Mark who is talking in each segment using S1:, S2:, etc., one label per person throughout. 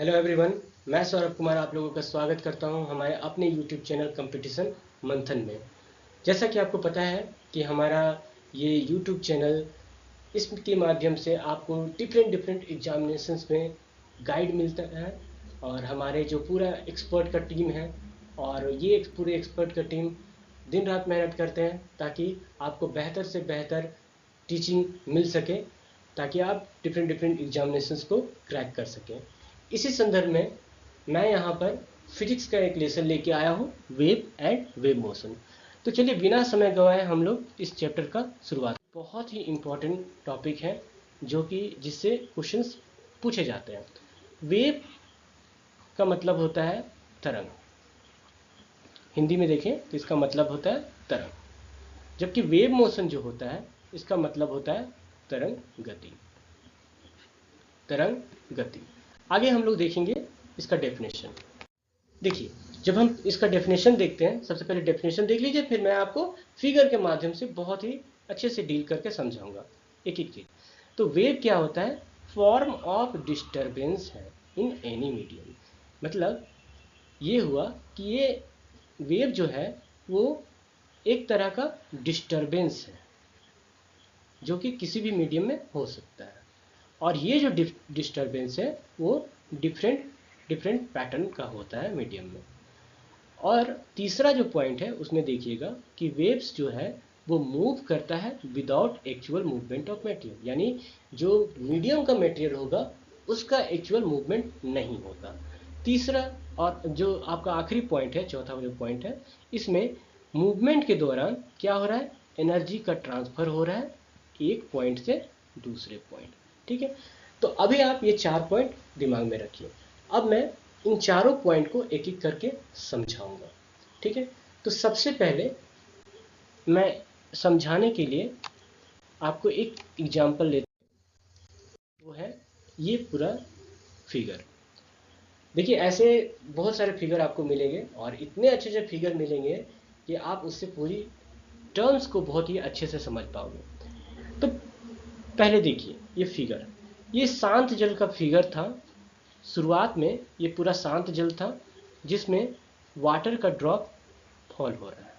S1: Hello everyone, मैं सौरभ कुमार आप लोगों का स्वागत करता हूं हमारे अपने यूट्यूब चैनल कंपटीशन मंथन में। जैसा कि आपको पता है कि हमारा ये यूट्यूब चैनल इसके माध्यम से आपको डिफरेंट डिफरेंट एग्जामिनेशंस में गाइड मिलता है और हमारे जो पूरा एक्सपर्ट का टीम है और ये पूरे एक्सपर्ट का टीम दिन रात मेहनत करते हैं ताकि आपको बेहतर से बेहतर टीचिंग मिल सके, ताकि आप डिफरेंट डिफरेंट एग्जामिनेशंस को क्रैक कर सकें। इसी संदर्भ में मैं यहाँ पर फिजिक्स का एक लेसन लेके आया हूँ, वेव एंड वेव मोशन। तो चलिए बिना समय गवाए हम लोग इस चैप्टर का शुरुआत। बहुत ही इम्पोर्टेंट टॉपिक है जो कि जिससे क्वेश्चंस पूछे जाते हैं। वेव का मतलब होता है तरंग, हिंदी में देखें तो इसका मतलब होता है तरंग, जबकि वेव मोशन जो होता है इसका मतलब होता है तरंग गति। तरंग गति आगे हम लोग देखेंगे इसका डेफिनेशन। देखिए, जब हम इसका डेफिनेशन देखते हैं, सबसे पहले डेफिनेशन देख लीजिए, फिर मैं आपको फिगर के माध्यम से बहुत ही अच्छे से डील करके समझाऊंगा एक एक चीज। तो वेव क्या होता है? फॉर्म ऑफ डिस्टर्बेंस है इन एनी मीडियम। मतलब ये हुआ कि ये वेव जो है वो एक तरह का डिस्टर्बेंस है जो कि किसी भी मीडियम में हो सकता है, और ये जो डिस्टर्बेंस है वो डिफरेंट डिफरेंट पैटर्न का होता है मीडियम में। और तीसरा जो पॉइंट है उसमें देखिएगा कि वेव्स जो है वो मूव करता है without actual movement of material, यानी जो मीडियम का मटेरियल होगा उसका एक्चुअल मूवमेंट नहीं होता। तीसरा और जो आपका आखिरी पॉइंट है, चौथा जो पॉइंट है, इसमें मूवमेंट के दौरान क्या हो रहा है? एनर्जी का ट्रांसफर हो रहा है एक पॉइंट से दूसरे पॉइंट। ठीक है, तो अभी आप ये 4 पॉइंट दिमाग में रखिए। अब मैं इन चारों पॉइंट को एक एक करके समझाऊंगा। ठीक है, तो सबसे पहले मैं समझाने के लिए आपको एक एग्जांपल लेता हूं, वो है ये पूरा फिगर। देखिए, ऐसे बहुत सारे फिगर आपको मिलेंगे और इतने अच्छे अच्छे फिगर मिलेंगे कि आप उससे पूरी टर्म्स को बहुत ही अच्छे से समझ पाओगे। तो पहले देखिए ये फिगर, ये शांत जल का फिगर था। शुरुआत में ये पूरा शांत जल था जिसमें वाटर का ड्रॉप फॉल हो रहा है।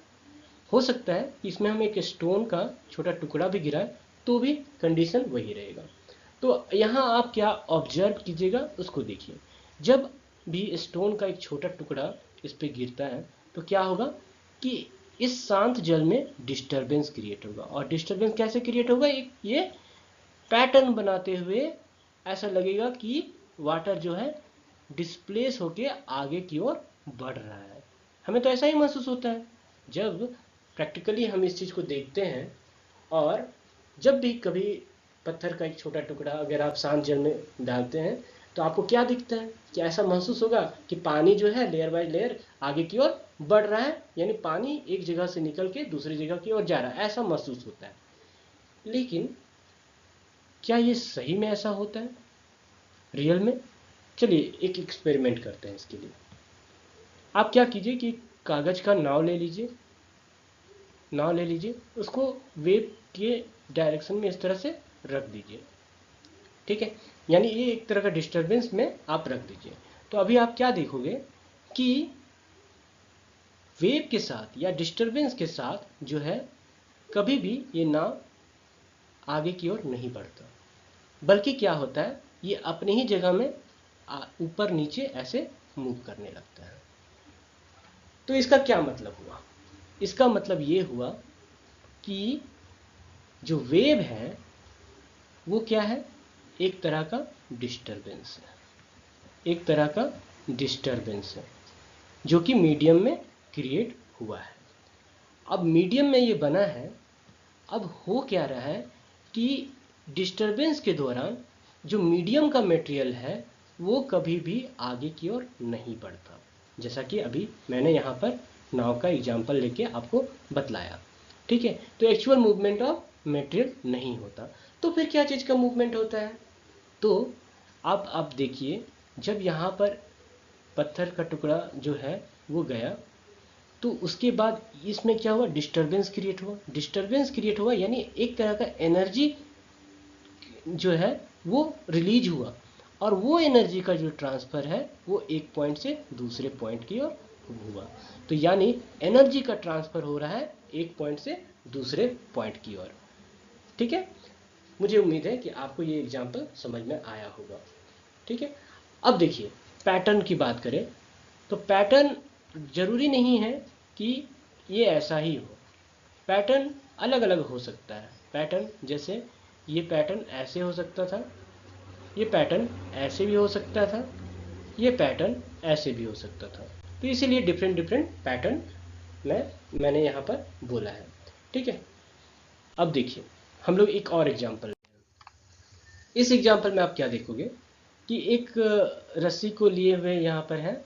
S1: हो सकता है कि इसमें हम एक स्टोन का छोटा टुकड़ा भी गिराए तो भी कंडीशन वही रहेगा। तो यहाँ आप क्या ऑब्जर्व कीजिएगा उसको देखिए। जब भी स्टोन का एक छोटा टुकड़ा इस पर गिरता है तो क्या होगा कि इस शांत जल में डिस्टर्बेंस क्रिएट होगा। और डिस्टर्बेंस कैसे क्रिएट होगा? एक ये पैटर्न बनाते हुए ऐसा लगेगा कि वाटर जो है डिस्प्लेस होके आगे की ओर बढ़ रहा है। हमें तो ऐसा ही महसूस होता है जब प्रैक्टिकली हम इस चीज़ को देखते हैं। और जब भी कभी पत्थर का एक छोटा टुकड़ा अगर आप शांत जल में डालते हैं तो आपको क्या दिखता है? कि ऐसा महसूस होगा कि पानी जो है लेयर बाय लेयर आगे की ओर बढ़ रहा है, यानी पानी एक जगह से निकल के दूसरी जगह की ओर जा रहा है, ऐसा महसूस होता है। लेकिन क्या ये सही में ऐसा होता है रियल में? चलिए एक एक्सपेरिमेंट करते हैं इसके लिए। आप क्या कीजिए कि कागज़ का नाव ले लीजिए, नाव ले लीजिए, उसको वेव के डायरेक्शन में इस तरह से रख दीजिए। ठीक है, यानी ये एक तरह का डिस्टर्बेंस में आप रख दीजिए। तो अभी आप क्या देखोगे कि वेव के साथ या डिस्टर्बेंस के साथ जो है कभी भी ये नाव आगे की ओर नहीं बढ़ता, बल्कि क्या होता है ये अपनी ही जगह में ऊपर नीचे ऐसे मूव करने लगता है। तो इसका क्या मतलब हुआ? इसका मतलब ये हुआ कि जो वेव है वो क्या है? एक तरह का डिस्टर्बेंस है, एक तरह का डिस्टर्बेंस है जो कि मीडियम में क्रिएट हुआ है। अब मीडियम में ये बना है, अब हो क्या रहा है कि डिस्टर्बेंस के दौरान जो मीडियम का मटेरियल है वो कभी भी आगे की ओर नहीं बढ़ता, जैसा कि अभी मैंने यहाँ पर नाव का एग्जाम्पल लेके आपको बतलाया। ठीक है, तो एक्चुअल मूवमेंट ऑफ मटेरियल नहीं होता। तो फिर क्या चीज़ का मूवमेंट होता है? तो अब आप देखिए, जब यहाँ पर पत्थर का टुकड़ा जो है वो गया तो उसके बाद इसमें क्या हुआ? डिस्टर्बेंस क्रिएट हुआ। डिस्टर्बेंस क्रिएट हुआ यानी एक तरह का एनर्जी जो है वो रिलीज हुआ। और वो एनर्जी का जो ट्रांसफ़र है वो एक पॉइंट से दूसरे पॉइंट की ओर हुआ। तो यानी एनर्जी का ट्रांसफ़र हो रहा है एक पॉइंट से दूसरे पॉइंट की ओर। ठीक है, मुझे उम्मीद है कि आपको ये एग्जाम्पल समझ में आया होगा। ठीक है, अब देखिए पैटर्न की बात करें तो पैटर्न जरूरी नहीं है कि ये ऐसा ही हो, पैटर्न अलग अलग हो सकता है। पैटर्न जैसे ये पैटर्न ऐसे हो सकता था, ये पैटर्न ऐसे भी हो सकता था, ये पैटर्न ऐसे भी हो सकता था। तो इसीलिए डिफरेंट डिफरेंट पैटर्न मैंने यहाँ पर बोला है। ठीक है, अब देखिए हम लोग एक और एग्जांपल, इस एग्जांपल में आप क्या देखोगे कि एक रस्सी को लिए हुए यहाँ पर है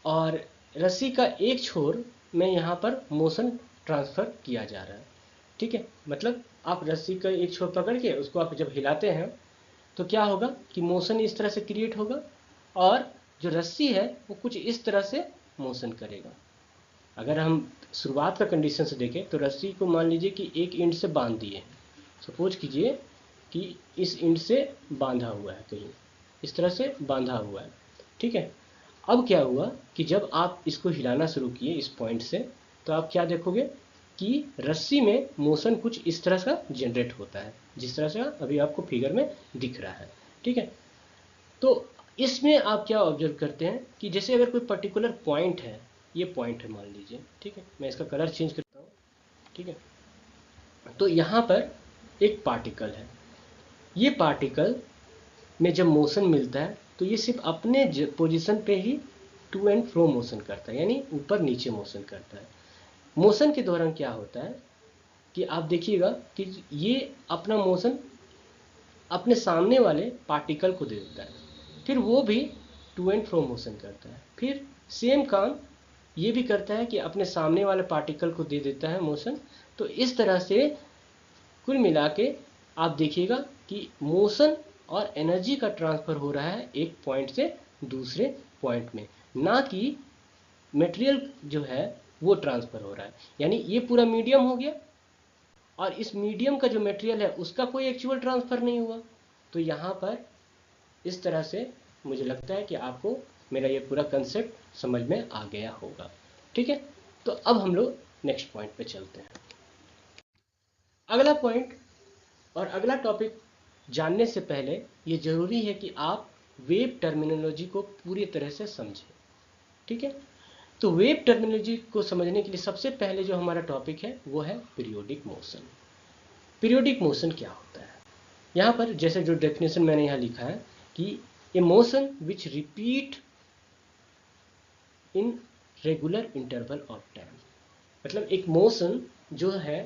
S1: और रस्सी का एक छोर में यहाँ पर मोशन ट्रांसफ़र किया जा रहा है। ठीक है, मतलब आप रस्सी का एक छोर पकड़ के उसको आप जब हिलाते हैं तो क्या होगा कि मोशन इस तरह से क्रिएट होगा और जो रस्सी है वो कुछ इस तरह से मोशन करेगा। अगर हम शुरुआत का कंडीशन से देखें तो रस्सी को मान लीजिए कि एक एंड से बांध दिए, सपोज कीजिए कि इस एंड से बांधा हुआ है, कहीं इस तरह से बांधा हुआ है। ठीक है, अब क्या हुआ कि जब आप इसको हिलाना शुरू किए इस पॉइंट से, तो आप क्या देखोगे कि रस्सी में मोशन कुछ इस तरह का जनरेट होता है, जिस तरह से अभी आपको फिगर में दिख रहा है। ठीक है, तो इसमें आप क्या ऑब्जर्व करते हैं कि जैसे अगर कोई पर्टिकुलर पॉइंट है, ये पॉइंट है मान लीजिए। ठीक है, मैं इसका कलर चेंज करता हूँ। ठीक है, तो यहाँ पर एक पार्टिकल है, ये पार्टिकल में जब मोशन मिलता है तो ये सिर्फ अपने पोजीशन पे ही टू एंड फ्रो मोशन करता है, यानी ऊपर नीचे मोशन करता है। मोशन के दौरान क्या होता है कि आप देखिएगा कि ये अपना मोशन अपने सामने वाले पार्टिकल को दे देता है, फिर वो भी टू एंड फ्रो मोशन करता है, फिर सेम काम ये भी करता है कि अपने सामने वाले पार्टिकल को दे देता है मोशन। तो इस तरह से कुल मिला के आप देखिएगा कि मोशन और एनर्जी का ट्रांसफ़र हो रहा है एक पॉइंट से दूसरे पॉइंट में, ना कि मटेरियल जो है वो ट्रांसफ़र हो रहा है। यानी ये पूरा मीडियम हो गया और इस मीडियम का जो मटेरियल है उसका कोई एक्चुअल ट्रांसफ़र नहीं हुआ। तो यहाँ पर इस तरह से मुझे लगता है कि आपको मेरा ये पूरा कंसेप्ट समझ में आ गया होगा। ठीक है, तो अब हम लोग नेक्स्ट पॉइंट पे चलते हैं। अगला पॉइंट और अगला टॉपिक जानने से पहले ये ज़रूरी है कि आप वेव टर्मिनोलॉजी को पूरी तरह से समझें। ठीक है, तो वेव टर्मिनोलॉजी को समझने के लिए सबसे पहले जो हमारा टॉपिक है वो है पीरियोडिक मोशन। पीरियोडिक मोशन क्या होता है? यहाँ पर जैसे जो डेफिनेशन मैंने यहाँ लिखा है कि a motion which repeat in regular interval of time, मतलब एक मोशन जो है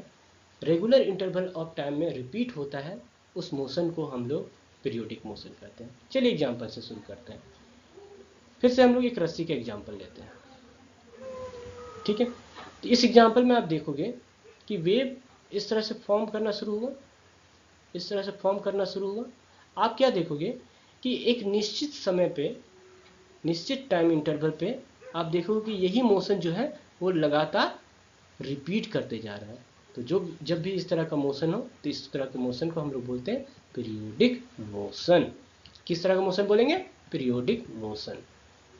S1: रेगुलर इंटरवल ऑफ टाइम में रिपीट होता है, उस मोशन को हम लोग पीरियोडिक मोशन कहते हैं। चलिए एग्जांपल से शुरू करते हैं। फिर से हम लोग एक रस्सी का एग्जांपल लेते हैं। ठीक है, तो इस एग्जांपल में आप देखोगे कि वेव इस तरह से फॉर्म करना शुरू हुआ, इस तरह से फॉर्म करना शुरू हुआ। आप क्या देखोगे कि एक निश्चित समय पे, निश्चित टाइम इंटरवल पे आप देखोगे कि यही मोशन जो है वो लगातार रिपीट करते जा रहा है। तो जब भी इस तरह का मोशन हो तो इस तरह के मोशन को हम लोग बोलते हैं पीरियोडिक मोशन। किस तरह का मोशन बोलेंगे? Periodic motion.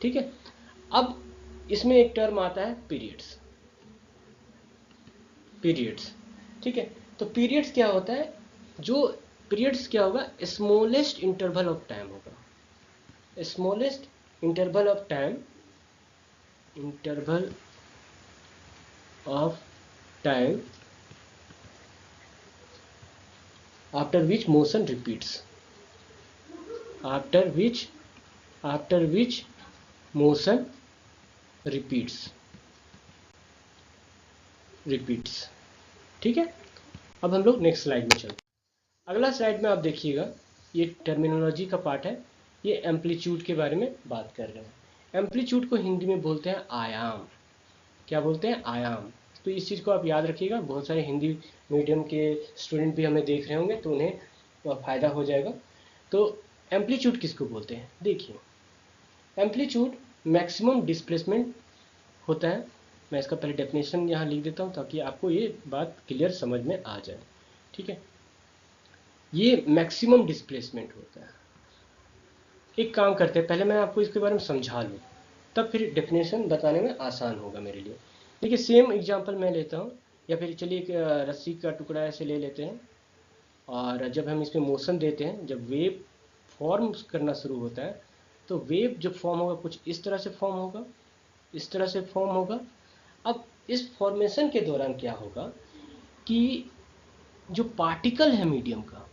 S1: ठीक है, अब इसमें एक टर्म आता है पीरियड्स। पीरियड्स, ठीक है, तो पीरियड्स क्या होता है? जो पीरियड्स क्या होगा? स्मॉलेस्ट इंटरवल ऑफ टाइम होगा। Smallest interval of time, interval of time after which motion repeats, after which motion repeats। ठीक है, अब हम लोग नेक्स्ट स्लाइड में चलते हैं। अगला स्लाइड में आप देखिएगा, ये टर्मिनोलॉजी का पार्ट है, ये एम्पलीट्यूड के बारे में बात कर रहे हैं। एम्पलीट्यूड को हिंदी में बोलते हैं आयाम। क्या बोलते हैं? आयाम। तो इस चीज़ को आप याद रखिएगा, बहुत सारे हिंदी मीडियम के स्टूडेंट भी हमें देख रहे होंगे तो उन्हें फ़ायदा हो जाएगा। तो एम्पलीट्यूड किसको बोलते हैं? देखिए, एम्पलीट्यूड मैक्सिमम डिस्प्लेसमेंट होता है। मैं इसका पहले डेफिनेशन यहाँ लिख देता हूँ ताकि आपको ये बात क्लियर समझ में आ जाए। ठीक है, ये मैक्सिमम डिस्प्लेसमेंट होता है। एक काम करते हैं, पहले मैं आपको इसके बारे में समझा लूँ, तब फिर डेफिनेशन बताने में आसान होगा मेरे लिए। देखिए सेम एग्जांपल मैं लेता हूँ, या फिर चलिए एक रस्सी का टुकड़ा ऐसे ले लेते हैं, और जब हम इसमें मोशन देते हैं, जब वेव फॉर्म करना शुरू होता है, तो वेव जो फॉर्म होगा कुछ इस तरह से फॉर्म होगा, इस तरह से फॉर्म होगा। अब इस फॉर्मेशन के दौरान क्या होगा कि जो पार्टिकल है मीडियम का,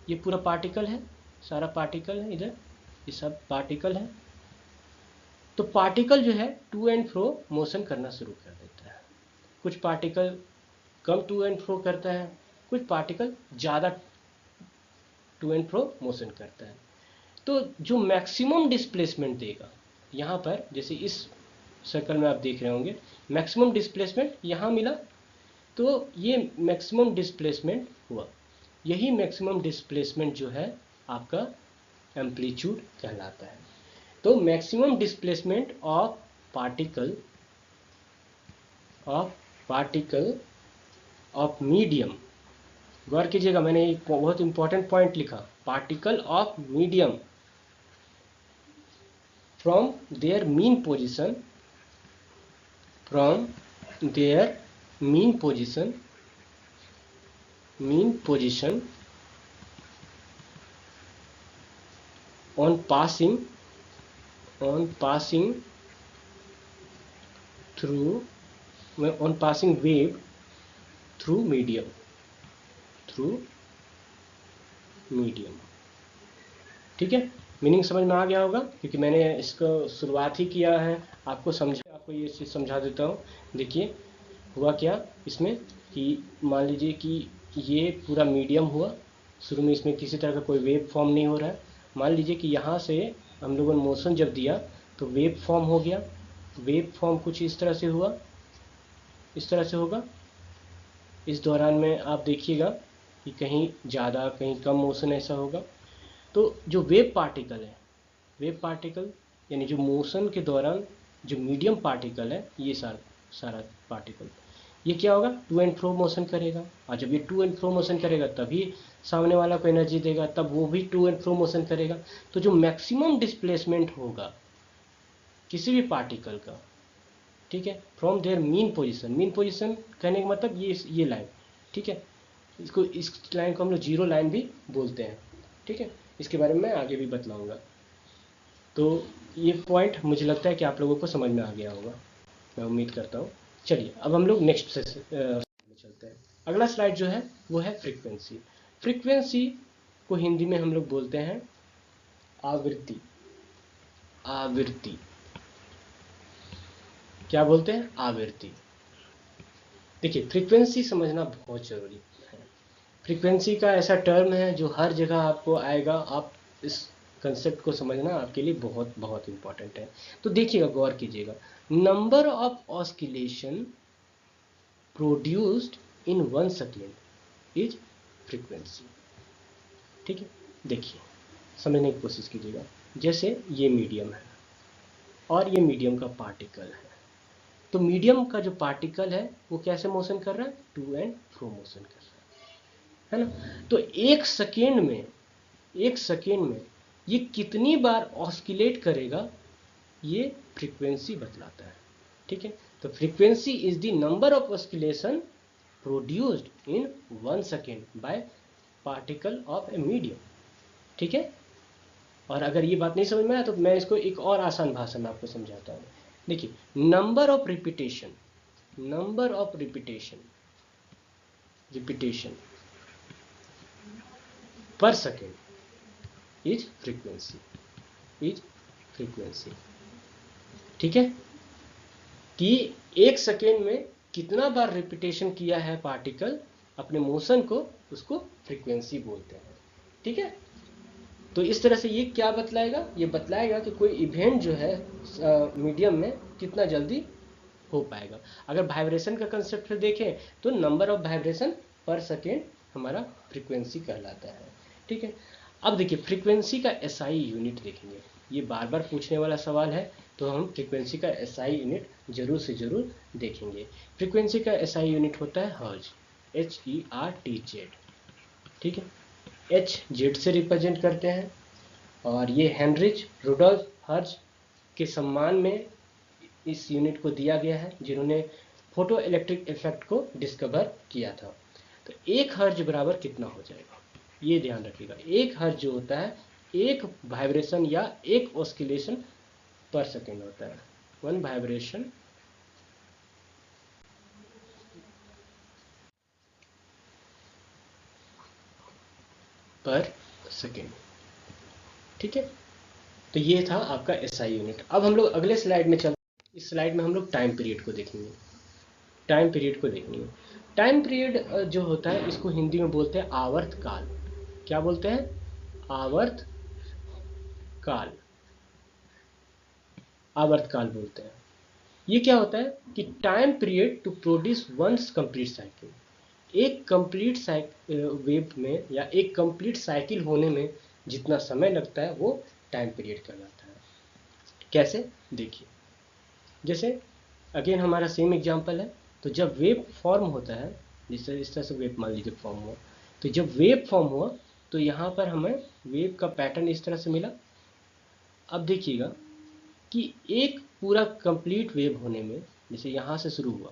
S1: ये पूरा पार्टिकल है, सारा पार्टिकल है, इधर ये सब पार्टिकल है, तो पार्टिकल जो है टू एंड फ्रो मोशन करना शुरू कर देता है। कुछ particle come to and fro करता है, कुछ पार्टिकल ज़्यादा टू एंड फ्रो मोशन करता है। तो जो मैक्सिमम डिस्प्लेसमेंट देगा यहाँ पर, जैसे इस सर्कल में आप देख रहे होंगे, मैक्सिमम डिस्प्लेसमेंट यहाँ मिला, तो ये मैक्सिमम डिस्प्लेसमेंट हुआ। यही मैक्सिमम डिस्प्लेसमेंट जो है आपका एम्पलीट्यूड कहलाता है। तो maximum displacement of particle of medium, गौर कीजिएगा, मैंने एक बहुत इंपॉर्टेंट पॉइंट लिखा, particle of medium from their mean position on passing wave through medium, ठीक है। मीनिंग समझ में आ गया होगा, क्योंकि मैंने इसको शुरुआत ही किया है, आपको ये चीज़ समझा देता हूँ। देखिए हुआ क्या इसमें कि मान लीजिए कि ये पूरा मीडियम हुआ, शुरू में इसमें किसी तरह का कोई वेव फॉर्म नहीं हो रहा है। मान लीजिए कि यहाँ से हम लोगों ने मोशन जब दिया तो वेव फॉर्म हो गया, वेव फॉर्म कुछ इस तरह से हुआ, इस तरह से होगा। इस दौरान में आप देखिएगा कि कहीं ज़्यादा कहीं कम मोशन ऐसा होगा। तो जो वेव पार्टिकल यानी जो मोशन के दौरान जो मीडियम पार्टिकल है, ये सारा पार्टिकल ये क्या होगा, टू एंड फ्रो मोशन करेगा, और जब ये टू एंड फ्रो मोशन करेगा तभी सामने वाला को एनर्जी देगा, तब वो भी टू एंड फ्रो मोशन करेगा। तो जो मैक्सिमम डिस्प्लेसमेंट होगा किसी भी पार्टिकल का, ठीक है, फ्रॉम देयर मीन पोजिशन कहने का मतलब ये लाइन, ठीक है, इस लाइन को हम लोग जीरो लाइन भी बोलते हैं, ठीक है। इसके बारे में मैं आगे भी बतलाऊंगा। तो ये पॉइंट मुझे लगता है कि आप लोगों को समझ में आ गया होगा, मैं उम्मीद करता हूँ। चलिए अब हम लोग नेक्स्ट से चलते हैं। अगला स्लाइड जो है वो है फ्रीक्वेंसी। फ्रीक्वेंसी को हिंदी में हम लोग बोलते हैं आवृत्ति। क्या बोलते हैं, आवृत्ति। देखिए फ्रीक्वेंसी समझना बहुत जरूरी है। फ्रीक्वेंसी का ऐसा टर्म है जो हर जगह आपको आएगा, आप इस कंसेप्ट को समझना आपके लिए बहुत बहुत इंपॉर्टेंट है। तो देखिएगा, गौर कीजिएगा, number of oscillation produced in 1 second is frequency, ठीक है। देखिए समझने की कोशिश कीजिएगा, जैसे ये मीडियम है और ये मीडियम का पार्टिकल है, तो मीडियम का जो पार्टिकल है वो कैसे मोशन कर रहा है, टू एंड फ्रो मोशन कर रहा है ना। तो एक सेकेंड में ये कितनी बार ऑस्किलेट करेगा, ये फ्रीक्वेंसी बतलाता है, ठीक है। तो frequency is the number of oscillation produced in 1 second by particle of a medium, ठीक है। और अगर ये बात नहीं समझ में आया तो मैं इसको एक और आसान भाषा में आपको समझाता हूँ। देखिए नंबर ऑफ रिपीटेशन पर सेकेंड इज फ्रीक्वेंसी, ठीक है। कि एक सेकेंड में कितना बार रिपीटेशन किया है पार्टिकल अपने मोशन को, उसको फ्रीक्वेंसी बोलते हैं, ठीक है। तो इस तरह से ये क्या बतलाएगा, ये बतलाएगा कि कोई इवेंट जो है मीडियम में कितना जल्दी हो पाएगा। अगर वाइब्रेशन का कंसेप्ट से देखें तो नंबर ऑफ वाइब्रेशन पर सेकेंड हमारा फ्रीक्वेंसी कहलाता है, ठीक है। अब देखिए फ्रीक्वेंसी का एसआई यूनिट देखेंगे, ये बार बार पूछने वाला सवाल है, तो हम फ्रीक्वेंसी का एसआई यूनिट जरूर से जरूर देखेंगे। फ्रीक्वेंसी का एसआई यूनिट होता है हर्ट्ज, HERTZ, ठीक है। H जेड से रिप्रेजेंट करते हैं, और ये हेनरिच रुडोल्फ हर्ट्ज के सम्मान में इस यूनिट को दिया गया है, जिन्होंने फोटो इलेक्ट्रिक इफेक्ट को डिस्कवर किया था। तो 1 हर्ट्ज बराबर कितना हो जाएगा, ये ध्यान रखिएगा। 1 हर्ट्ज जो होता है एक वाइब्रेशन या एक ऑस्किलेशन पर सेकेंड होता है, 1 वाइब्रेशन पर सेकेंड। ठीक है, तो ये था आपका एसआई यूनिट। अब हम लोग अगले स्लाइड में चलते हैं। इस स्लाइड में हम लोग टाइम पीरियड को देखेंगे। टाइम पीरियड को देखेंगे। टाइम पीरियड जो होता है इसको हिंदी में बोलते हैं आवर्त काल। क्या बोलते हैं? आवर्त काल। आवर्त काल बोलते हैं। ये क्या होता है कि time period to produce once complete cycle. एक कंप्लीट वेव में या एक कंप्लीट साइकिल होने में जितना समय लगता है वो टाइम पीरियड कहलाता है। कैसे? देखिए, जैसे अगेन हमारा सेम एग्जांपल है। तो जब वेव फॉर्म होता है, जैसे इस तरह से वेव मान लीजिए फॉर्म हुआ, तो जब वेव फॉर्म हुआ तो यहाँ पर हमें वेव का पैटर्न इस तरह से मिला। अब देखिएगा कि एक पूरा कंप्लीट वेव होने में, जैसे यहाँ से शुरू हुआ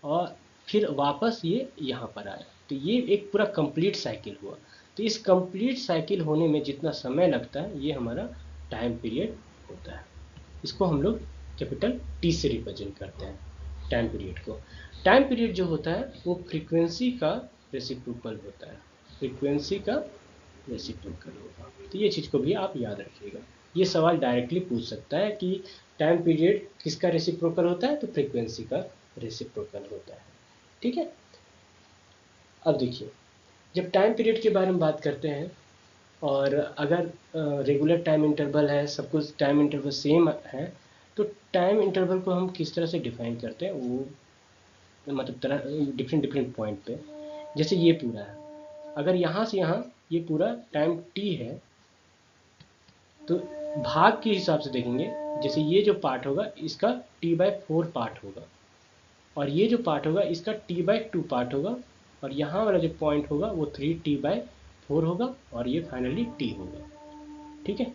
S1: और फिर वापस ये यहाँ पर आया, तो ये एक पूरा कंप्लीट साइकिल हुआ। तो इस कंप्लीट साइकिल होने में जितना समय लगता है ये हमारा टाइम पीरियड होता है। इसको हम लोग कैपिटल टी से रिप्रेजेंट करते हैं टाइम पीरियड को। टाइम पीरियड जो होता है वो फ्रीक्वेंसी का रेसिप्रोकल होता है। फ्रीक्वेंसी का रेसिप्रोकल होगा। तो ये चीज़ को भी आप याद रखिएगा। ये सवाल डायरेक्टली पूछ सकता है कि टाइम पीरियड किसका रेसिप्रोकल होता है, तो फ्रीक्वेंसी का रेसिप्रोकल होता है। ठीक है, अब देखिए, जब टाइम पीरियड के बारे में बात करते हैं और अगर रेगुलर टाइम इंटरवल है, सब कुछ टाइम इंटरवल सेम है, तो टाइम इंटरवल को हम किस तरह से डिफाइन करते हैं, वो मतलब तरह डिफरेंट पॉइंट पे। जैसे ये पूरा है, अगर यहाँ से यहाँ ये पूरा टाइम टी है, तो भाग के हिसाब से देखेंगे। जैसे ये जो पार्ट होगा इसका t/4 पार्ट होगा, और ये जो पार्ट होगा इसका t/2 पार्ट होगा, और यहाँ वाला जो पॉइंट होगा वो 3t/4 होगा, और ये फाइनली t होगा। ठीक है,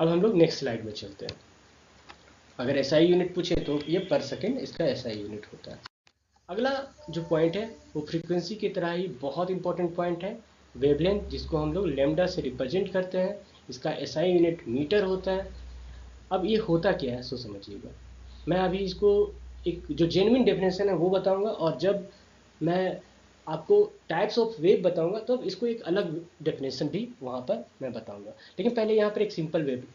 S1: अब हम लोग नेक्स्ट स्लाइड में चलते हैं। अगर एसआई यूनिट पूछे तो ये पर सेकेंड इसका एसआई यूनिट होता है। अगला जो पॉइंट है वो फ्रीक्वेंसी की तरह ही बहुत इंपॉर्टेंट पॉइंट है, वेवलेंथ, जिसको हम लोग लैम्डा से रिप्रेजेंट करते हैं। इसका एसआई यूनिट मीटर होता है। अब ये होता क्या है सो समझिएगा। मैं अभी इसको एक जो जेन्युइन डेफिनेशन है वो बताऊंगा, और जब मैं आपको टाइप्स ऑफ वेव बताऊंगा तो इसको एक अलग डेफिनेशन भी वहाँ पर मैं बताऊंगा। लेकिन पहले यहाँ पर एक सिंपल वेव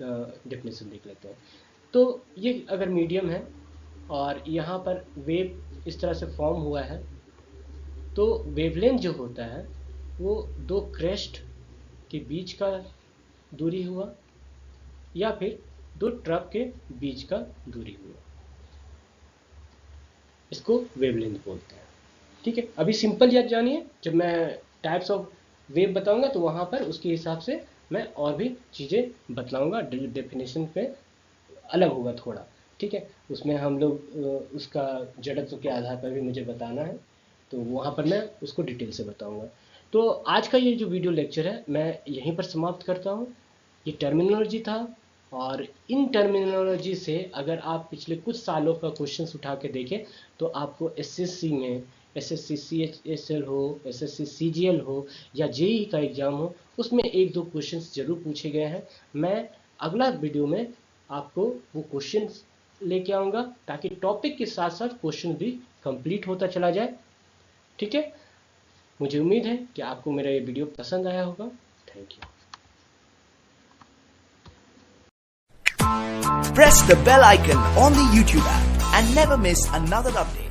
S1: डेफिनेशन देख लेते हैं। तो ये अगर मीडियम है और यहाँ पर वेव इस तरह से फॉर्म हुआ है, तो वेवलेंथ जो होता है वो 2 क्रेस्ट के बीच का दूरी हुआ या फिर 2 ट्रफ के बीच का दूरी हुआ, इसको वेवलेंथ बोलते हैं। ठीक है, अभी सिंपल याद जानिए, जब मैं टाइप्स ऑफ वेव बताऊंगा तो वहाँ पर उसके हिसाब से मैं और भी चीज़ें बतलाऊंगा। डेफिनेशन पे अलग होगा थोड़ा। ठीक है, उसमें हम लोग उसका जड़त्व के आधार पर भी मुझे बताना है, तो वहाँ पर मैं उसको डिटेल से बताऊंगा। तो आज का ये जो वीडियो लेक्चर है मैं यहीं पर समाप्त करता हूँ। ये टर्मिनोलॉजी था, और इन टर्मिनोलॉजी से अगर आप पिछले कुछ सालों का क्वेश्चंस उठा के देखें तो आपको एसएससी में, एसएससी सीएचएसएल हो, एसएससी सीजीएल हो या जेईई का एग्ज़ाम हो, उसमें 1-2 क्वेश्चंस जरूर पूछे गए हैं। मैं अगला वीडियो में आपको वो क्वेश्चंस लेके आऊँगा, ताकि टॉपिक के साथ साथ क्वेश्चन भी कंप्लीट होता चला जाए। ठीक है, मुझे उम्मीद है कि आपको मेरा ये वीडियो पसंद आया होगा। Thank you.
S2: Press the bell icon on the YouTube app and never miss another update.